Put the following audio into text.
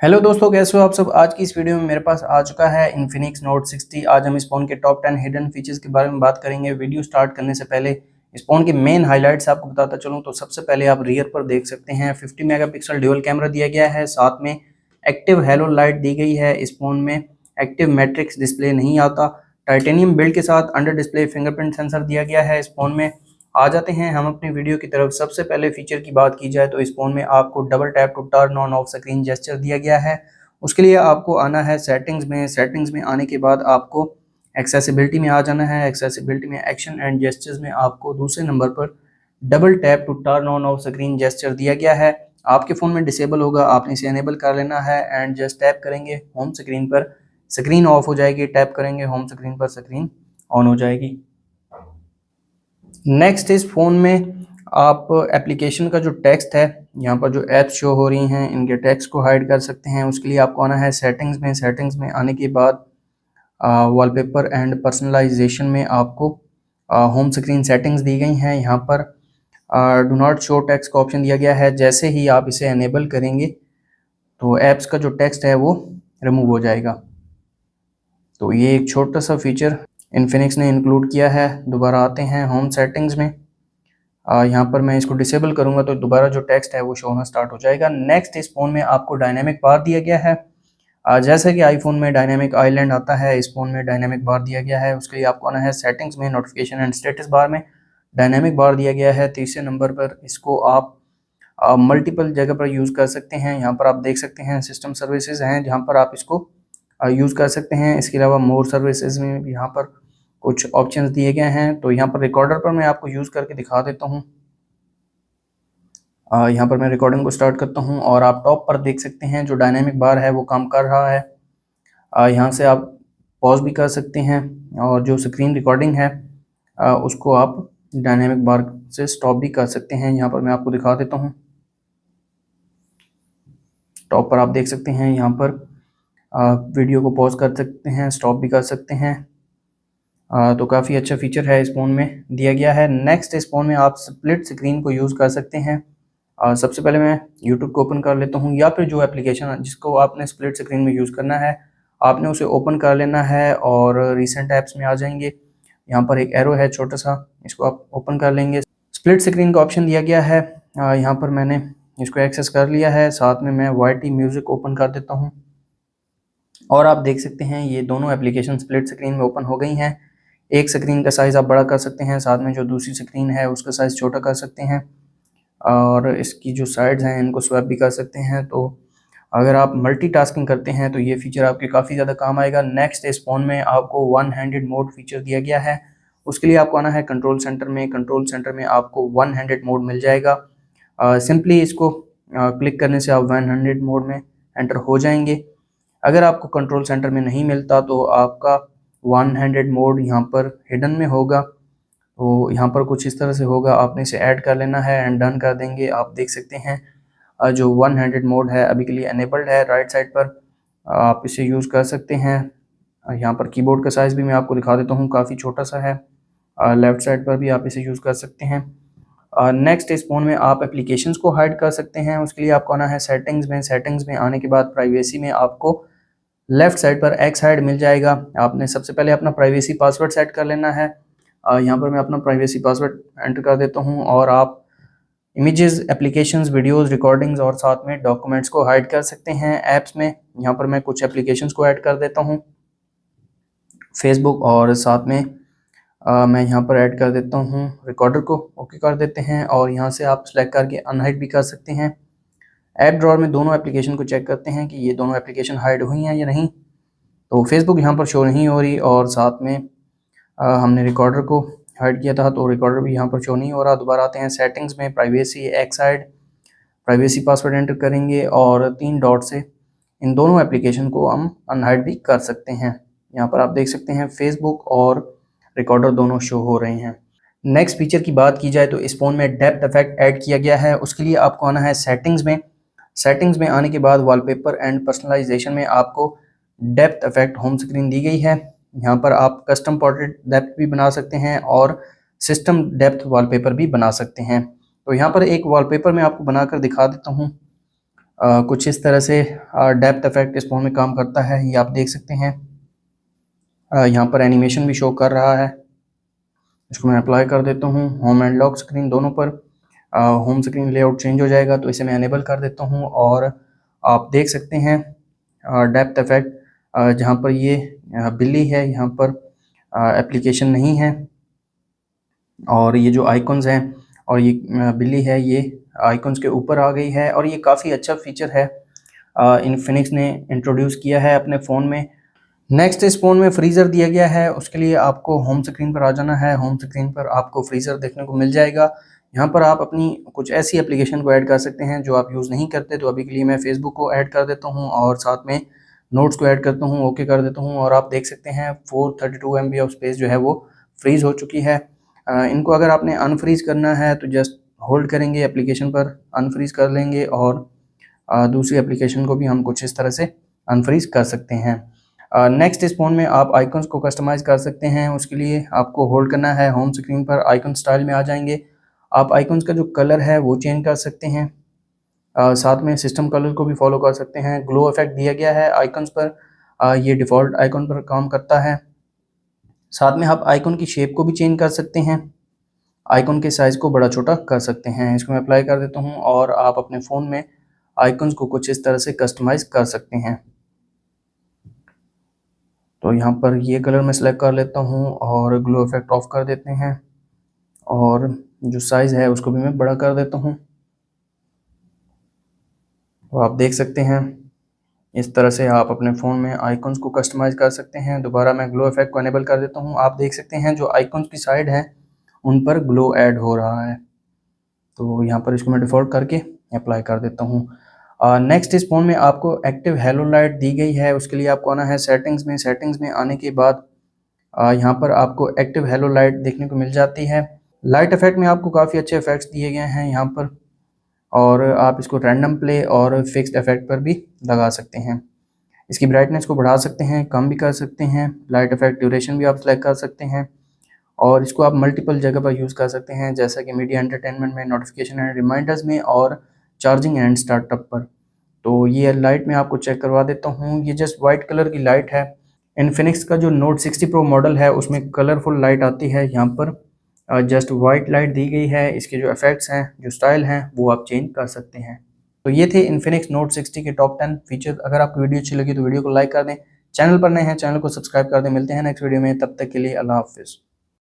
Hello दोस्तों, कैसे हो आप सब। आज की इस वीडियो में मेरे पास आ चुका है इन्फिनिक्स नोट 60। आज हम इस फ़ोन के टॉप 10 हिडन फीचर्स के बारे में बात करेंगे। वीडियो स्टार्ट करने से पहले इस फ़ोन के मेन हाइलाइट्स आपको बताता चलूं तो सबसे पहले आप रियर पर देख सकते हैं 50 मेगापिक्सल ड्यूल कैमरा दिया गया है। साथ में एक्टिव हेलो लाइट दी गई है। इस फ़ोन में एक्टिव मैट्रिक्स डिस्प्ले नहीं आता। टाइटेनियम बिल्ड के साथ अंडर डिस्प्ले फिंगरप्रिंट सेंसर दिया गया है इस फ़ोन में। आ जाते हैं हम अपनी वीडियो की तरफ। सबसे पहले फीचर की बात की जाए तो इस फ़ोन में आपको double tap to turn on off screen gesture दिया गया है। उसके लिए आपको आना है सेटिंग्स में। सेटिंग्स में आने के बाद आपको एक्सेसिबिलिटी में आ जाना है। एक्सेसिबिलिटी में एक्शन एंड जेस्चर्स में आपको दूसरे नंबर पर double tap to turn on off screen gesture दिया गया है। आपके फ़ोन में डिसेबल होगा, आपने इसे एनेबल कर लेना है एंड जस्ट टैप करेंगे होम स्क्रीन पर, स्क्रीन ऑफ हो जाएगी। टैप करेंगे होम स्क्रीन पर, स्क्रीन ऑन हो जाएगी। नेक्स्ट इस फ़ोन में आप एप्लीकेशन का जो टेक्स्ट है, यहाँ पर जो ऐप्स शो हो रही हैं इनके टेक्स्ट को हाइड कर सकते हैं। उसके लिए आपको आना है सेटिंग्स में। सेटिंग्स में आने के बाद वॉलपेपर एंड पर्सनलाइजेशन में आपको होम स्क्रीन सेटिंग्स दी गई हैं। यहाँ पर डू नॉट शो टेक्स्ट का ऑप्शन दिया गया है। जैसे ही आप इसे एनेबल करेंगे तो ऐप्स का जो टेक्स्ट है वो रिमूव हो जाएगा। तो ये एक छोटा सा फीचर इन्फिनिक्स ने इंक्लूड किया है। दोबारा आते हैं होम सेटिंग्स में। यहाँ पर मैं इसको डिसेबल करूँगा तो दोबारा जो टेक्स्ट है वो शो होना स्टार्ट हो जाएगा। नेक्स्ट इस फ़ोन में आपको डायनेमिक बार दिया गया है। जैसे कि आईफोन में डायनेमिक आइलैंड आता है, इस फ़ोन में डायनेमिक बार दिया गया है। उसके लिए आपको आना है सेटिंग्स में। नोटिफिकेशन एंड स्टेटस बार में डायनेमिक बार दिया गया है। तीसरे नंबर पर इसको आप मल्टीपल जगह पर यूज़ कर सकते हैं। यहाँ पर आप देख सकते हैं सिस्टम सर्विसेज हैं जहाँ पर आप इसको यूज़ कर सकते हैं। इसके अलावा मोर सर्विसेज में भी यहाँ पर कुछ ऑप्शंस दिए गए हैं। तो यहाँ पर रिकॉर्डर पर मैं आपको यूज़ करके दिखा देता हूँ। यहाँ पर मैं रिकॉर्डिंग को स्टार्ट करता हूँ और आप टॉप पर देख सकते हैं जो डायनेमिक बार है वो काम कर रहा है। यहाँ से आप पॉज भी कर सकते हैं और जो स्क्रीन रिकॉर्डिंग है उसको आप डायनेमिक बार से स्टॉप भी कर सकते हैं। यहाँ पर मैं आपको दिखा देता हूँ। टॉप पर आप देख सकते हैं, यहाँ पर वीडियो को पॉज कर सकते हैं, स्टॉप भी कर सकते हैं। तो काफ़ी अच्छा फीचर है इस फ़ोन में दिया गया है। नेक्स्ट इस फ़ोन में आप स्प्लिट स्क्रीन को यूज़ कर सकते हैं। सबसे पहले मैं यूट्यूब को ओपन कर लेता हूँ, या फिर जो एप्लीकेशन जिसको आपने स्प्लिट स्क्रीन में यूज़ करना है आपने उसे ओपन कर लेना है और रिसेंट ऐप्स में आ जाएंगे। यहाँ पर एक एरो है छोटा सा, इसको आप ओपन कर लेंगे। स्प्लिट स्क्रीन का ऑप्शन दिया गया है। यहाँ पर मैंने इसको एक्सेस कर लिया है। साथ में मैं YT म्यूज़िक ओपन कर देता हूँ और आप देख सकते हैं ये दोनों एप्लीकेशन स्प्लिट स्क्रीन में ओपन हो गई हैं। एक स्क्रीन का साइज़ आप बड़ा कर सकते हैं, साथ में जो दूसरी स्क्रीन है उसका साइज़ छोटा कर सकते हैं और इसकी जो साइड्स हैं इनको स्वैप भी कर सकते हैं। तो अगर आप मल्टीटास्किंग करते हैं तो ये फीचर आपके काफ़ी ज़्यादा काम आएगा। नेक्स्ट इस फ़ोन में आपको वन हैंडेड मोड फीचर दिया गया है। उसके लिए आपको आना है कंट्रोल सेंटर में। कंट्रोल सेंटर में आपको वन हैंडेड मोड मिल जाएगा। सिंपली इसको क्लिक करने से आप वन हैंडेड मोड में एंटर हो जाएंगे। अगर आपको कंट्रोल सेंटर में नहीं मिलता तो आपका वन हैंडेड मोड यहाँ पर हिडन में होगा। तो यहाँ पर कुछ इस तरह से होगा, आपने इसे ऐड कर लेना है एंड डन कर देंगे। आप देख सकते हैं जो वन हैंडेड मोड है अभी के लिए एनेबल्ड है। राइट साइड पर आप इसे यूज़ कर सकते हैं। यहाँ पर कीबोर्ड का साइज़ भी मैं आपको दिखा देता हूँ, काफ़ी छोटा सा है। लेफ़्ट साइड पर भी आप इसे यूज़ कर सकते हैं। नेक्स्ट इस फ़ोन में आप एप्लीकेशंस को हाइड कर सकते हैं। उसके लिए आपको आना है सेटिंग्स में। सेटिंग्स में आने के बाद प्राइवेसी में आपको लेफ़्ट साइड पर एक्स हाइड मिल जाएगा। आपने सबसे पहले अपना प्राइवेसी पासवर्ड सेट कर लेना है। यहाँ पर मैं अपना प्राइवेसी पासवर्ड एंटर कर देता हूँ और आप इमेजेस, एप्लीकेशंस, वीडियोस, रिकॉर्डिंग्स और साथ में डॉक्यूमेंट्स को हाइड कर सकते हैं ऐप्स में। यहाँ पर मैं कुछ एप्लीकेशंस को ऐड कर देता हूँ, फेसबुक, और साथ में मैं यहाँ पर ऐड कर देता हूँ रिकॉर्डर को। ओके कर देते हैं और यहाँ से आप सेलेक्ट करके अनहाइड भी कर सकते हैं। ऐप ड्रॉअर में दोनों एप्लीकेशन को चेक करते हैं कि ये दोनों एप्लीकेशन हाइड हुई हैं या नहीं। तो फेसबुक यहाँ पर शो नहीं हो रही और साथ में हमने रिकॉर्डर को हाइड किया था तो रिकॉर्डर भी यहाँ पर शो नहीं हो रहा। दोबारा आते हैं सेटिंग्स में, privacy, x hide, privacy password enter करेंगे और 3 डॉट से इन दोनों एप्लीकेशन को हम अनहाइड भी कर सकते हैं। यहाँ पर आप देख सकते हैं फेसबुक और रिकॉर्डर दोनों शो हो रहे हैं। नेक्स्ट फीचर की बात की जाए तो इस फ़ोन में डेप्थ इफेक्ट ऐड किया गया है। उसके लिए आपको आना है सेटिंग्स में। सेटिंग्स में आने के बाद वॉलपेपर एंड पर्सनलाइजेशन में आपको डेप्थ इफेक्ट होम स्क्रीन दी गई है। यहाँ पर आप कस्टम पोर्ट्रेट डेप्थ भी बना सकते हैं और सिस्टम डेप्थ वॉलपेपर भी बना सकते हैं। तो यहाँ पर एक वॉलपेपर मैं आपको बनाकर दिखा देता हूँ। कुछ इस तरह से डेप्थ इफेक्ट इस फ़ोन में काम करता है, ये आप देख सकते हैं। यहाँ पर एनिमेशन भी शो कर रहा है। इसको मैं अप्लाई कर देता हूँ होम एंड लॉक स्क्रीन दोनों पर। होम स्क्रीन लेआउट चेंज हो जाएगा, तो इसे मैं एनेबल कर देता हूँ और आप देख सकते हैं डेप्थ इफेक्ट जहाँ पर ये बिल्ली है, यहाँ पर एप्लीकेशन नहीं है, और ये जो आइकॉन्स हैं और ये बिल्ली है, ये आइकॉन्स के ऊपर आ गई है, और ये काफ़ी अच्छा फीचर है इन्फिनिक्स ने इंट्रोड्यूस किया है अपने फ़ोन में। नेक्स्ट इस फ़ोन में फ्रीज़र दिया गया है, उसके लिए आपको होम स्क्रीन पर आ जाना है। होम स्क्रीन पर आपको फ्रीज़र देखने को मिल जाएगा। यहाँ पर आप अपनी कुछ ऐसी एप्लीकेशन को ऐड कर सकते हैं जो आप यूज़ नहीं करते, तो अभी के लिए मैं फ़ेसबुक को ऐड कर देता हूँ और साथ में नोट्स को ऐड करता हूँ, ओके कर देता हूँ, और आप देख सकते हैं 432 MB ऑफ स्पेस जो है वो फ्रीज़ हो चुकी है। इनको अगर आपने अनफ्रीज़ करना है तो जस्ट होल्ड करेंगे एप्लीकेशन पर, अनफ्रीज़ कर लेंगे, और दूसरी एप्लीकेशन को भी हम कुछ इस तरह से अनफ्रीज़ कर सकते हैं। नेक्स्ट इस फ़ोन में आप आइकन्स को कस्टमाइज़ कर सकते हैं। उसके लिए आपको होल्ड करना है होम स्क्रीन पर, आइकन स्टाइल में आ जाएंगे। आप आइकन्स का जो कलर है वो चेंज कर सकते हैं, साथ में सिस्टम कलर को भी फॉलो कर सकते हैं। ग्लो इफेक्ट दिया गया है आइकन्स पर, ये डिफ़ॉल्ट आइकन पर काम करता है। साथ में आप आइकन की शेप को भी चेंज कर सकते हैं, आइकन के साइज़ को बड़ा छोटा कर सकते हैं। इसको मैं अप्लाई कर देता हूँ और आप अपने फ़ोन में आइकन्स को कुछ इस तरह से कस्टमाइज़ कर सकते हैं। तो यहाँ पर ये कलर मैं सिलेक्ट कर लेता हूँ और ग्लो इफेक्ट ऑफ कर देते हैं, और जो साइज़ है उसको भी मैं बड़ा कर देता हूँ। तो आप देख सकते हैं इस तरह से आप अपने फ़ोन में आइकन्स को कस्टमाइज़ कर सकते हैं। दोबारा मैं ग्लो इफेक्ट को इनेबल कर देता हूँ। आप देख सकते हैं जो आइकन्स की साइड है उन पर ग्लो ऐड हो रहा है। तो यहाँ पर इसको मैं डिफ़ॉल्ट करके अप्लाई कर देता हूँ। नेक्स्ट इस फ़ोन में आपको एक्टिव हेलो लाइट दी गई है। उसके लिए आपको आना है सेटिंग्स में। सेटिंग्स में आने के बाद यहाँ पर आपको एक्टिव हेलो लाइट देखने को मिल जाती है। लाइट इफेक्ट में आपको काफ़ी अच्छे इफेक्ट्स दिए गए हैं यहाँ पर, और आप इसको रैंडम प्ले और फिक्स्ड इफेक्ट पर भी लगा सकते हैं। इसकी ब्राइटनेस को बढ़ा सकते हैं, कम भी कर सकते हैं। लाइट इफेक्ट ड्यूरेशन भी आप सेलेक्ट कर सकते हैं, और इसको आप मल्टीपल जगह पर यूज़ कर सकते हैं, जैसा कि मीडिया एंटरटेनमेंट में, नोटिफिकेशन एंड रिमाइंडर्स में, और चार्जिंग एंड स्टार्टअप पर। तो ये लाइट मैं आपको चेक करवा देता हूँ। ये जस्ट वाइट कलर की लाइट है। इन्फिनिक्स का जो नोट 60 प्रो मॉडल है उसमें कलरफुल लाइट आती है। यहाँ पर जस्ट वाइट लाइट दी गई है। इसके जो इफेक्ट्स हैं, जो स्टाइल हैं, वो आप चेंज कर सकते हैं। तो ये थे इन्फिनिक्स नोट 60 के टॉप 10 फीचर। अगर आपको वीडियो अच्छी लगी तो वीडियो को लाइक कर दें, चैनल पर नए हैं चैनल को सब्सक्राइब कर दें। मिलते हैं नेक्स्ट वीडियो में, तब तक के लिए अल्लाह हाफिज़।